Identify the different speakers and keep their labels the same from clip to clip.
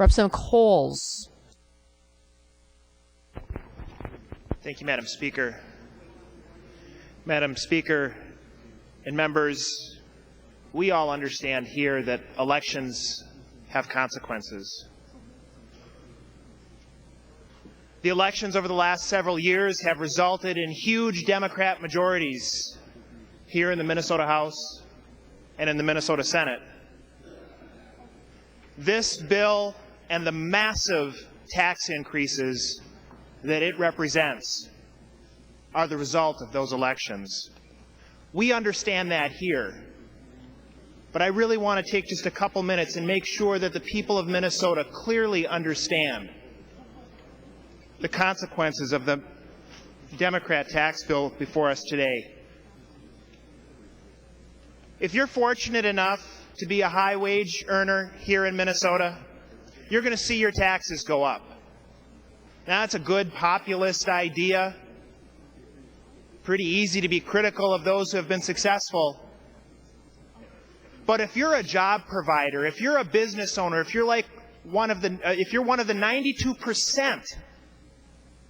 Speaker 1: Representative Kohls.
Speaker 2: Thank you, Madam Speaker. Madam Speaker and members, we all understand here that elections have consequences. The elections over the last several years have resulted in huge Democrat majorities here in the Minnesota House and in the Minnesota Senate. This bill and the massive tax increases that it represents are the result of those elections. We understand that here, but I really want to take just a couple minutes and make sure that the people of Minnesota clearly understand the consequences of the Democrat tax bill before us today. If you're fortunate enough to be a high-wage earner here in Minnesota, you're going to see your taxes go up. Now, that's a good populist idea. Pretty easy to be critical of those who have been successful. But if you're a job provider, if you're a business owner, if you're one of the 92%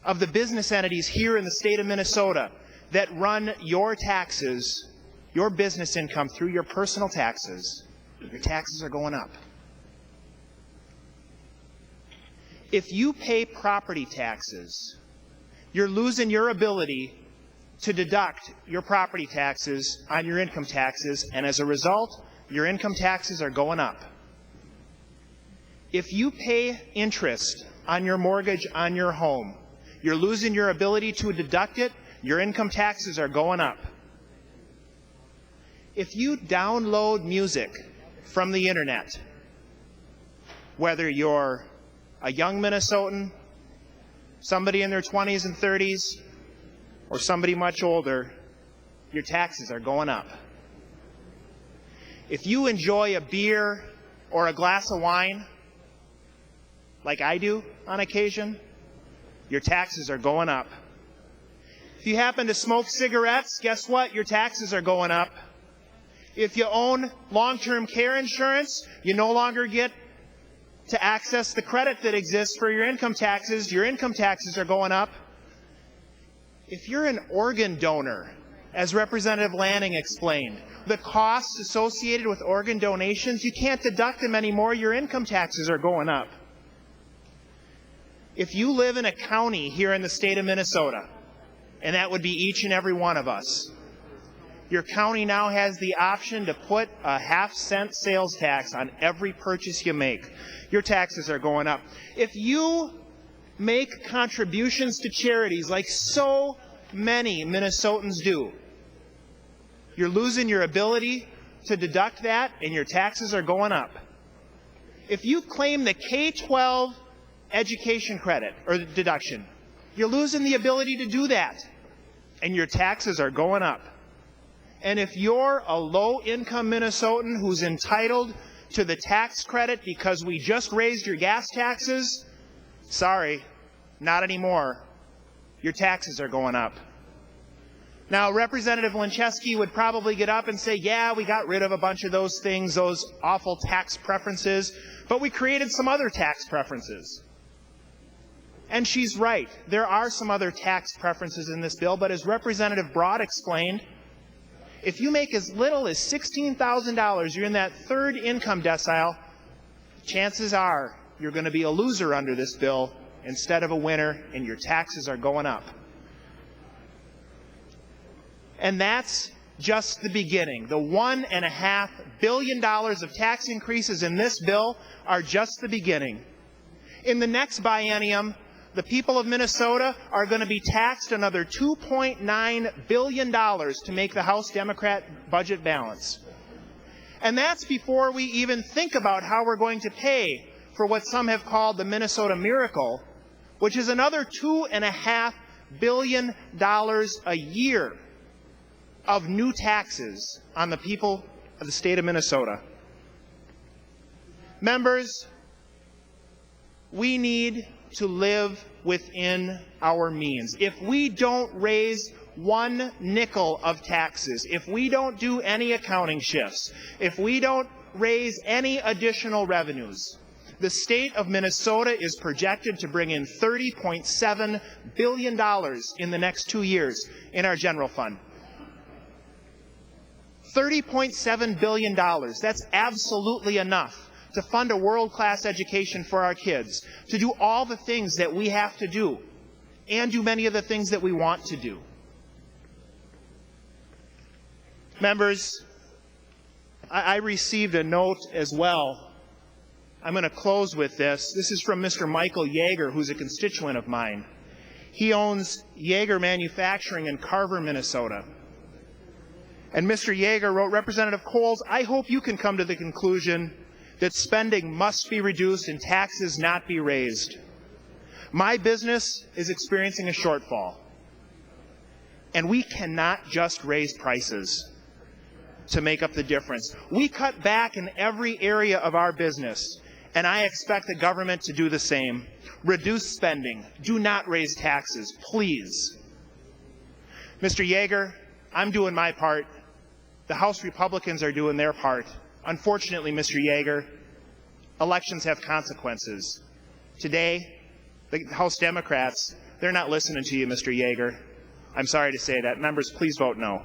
Speaker 2: of the business entities here in the state of Minnesota that run your taxes, your business income through your personal taxes, your taxes are going up. If you pay property taxes, you're losing your ability to deduct your property taxes on your income taxes, and as a result, your income taxes are going up. If you pay interest on your mortgage on your home, you're losing your ability to deduct it, your income taxes are going up. If you download music from the internet, whether you're a young Minnesotan, somebody in their 20s and 30s, or somebody much older, your taxes are going up. If you enjoy a beer or a glass of wine, like I do on occasion, your taxes are going up. If you happen to smoke cigarettes, guess what? Your taxes are going up. If you own long-term care insurance, you no longer get to access the credit that exists for your income taxes are going up. If you're an organ donor, as Representative Lanning explained, the costs associated with organ donations, you can't deduct them anymore, your income taxes are going up. If you live in a county here in the state of Minnesota, and that would be each and every one of us, your county now has the option to put a half-cent sales tax on every purchase you make. Your taxes are going up. If you make contributions to charities like so many Minnesotans do, you're losing your ability to deduct that, and your taxes are going up. If you claim the K-12 education credit or deduction, you're losing the ability to do that, and your taxes are going up. And if you're a low-income Minnesotan who's entitled to the tax credit because we just raised your gas taxes, sorry, not anymore. Your taxes are going up. Now, Representative Lincheski would probably get up and say, yeah, we got rid of a bunch of those things, those awful tax preferences, but we created some other tax preferences. And she's right. There are some other tax preferences in this bill, but as Representative Broad explained, if you make as little as $16,000, you're in that third income decile, chances are you're going to be a loser under this bill instead of a winner, and your taxes are going up. And that's just the beginning. The $1.5 billion of tax increases in this bill are just the beginning. In the next biennium, the people of Minnesota are going to be taxed another $2.9 billion to make the House Democrat budget balance. And that's before we even think about how we're going to pay for what some have called the Minnesota Miracle, which is another $2.5 billion a year of new taxes on the people of the state of Minnesota. Members, we need to live within our means. If we don't raise one nickel of taxes, if we don't do any accounting shifts, if we don't raise any additional revenues, the state of Minnesota is projected to bring in $30.7 billion in the next 2 years in our general fund. $30.7 billion. That's absolutely enough to fund a world-class education for our kids, to do all the things that we have to do, and do many of the things that we want to do. Members, I received a note as well. I'm going to close with this. This is from Mr. Michael Yeager, who's a constituent of mine. He owns Yeager Manufacturing in Carver, Minnesota. And Mr. Yeager wrote, Representative Kohls, I hope you can come to the conclusion that spending must be reduced and taxes not be raised. My business is experiencing a shortfall, and we cannot just raise prices to make up the difference. We cut back in every area of our business, and I expect the government to do the same. Reduce spending. Do not raise taxes, please. Mr. Yeager, I'm doing my part. The House Republicans are doing their part. Unfortunately, Mr. Yeager, elections have consequences. Today, the House Democrats, they're not listening to you, Mr. Yeager. I'm sorry to say that. Members, please vote no.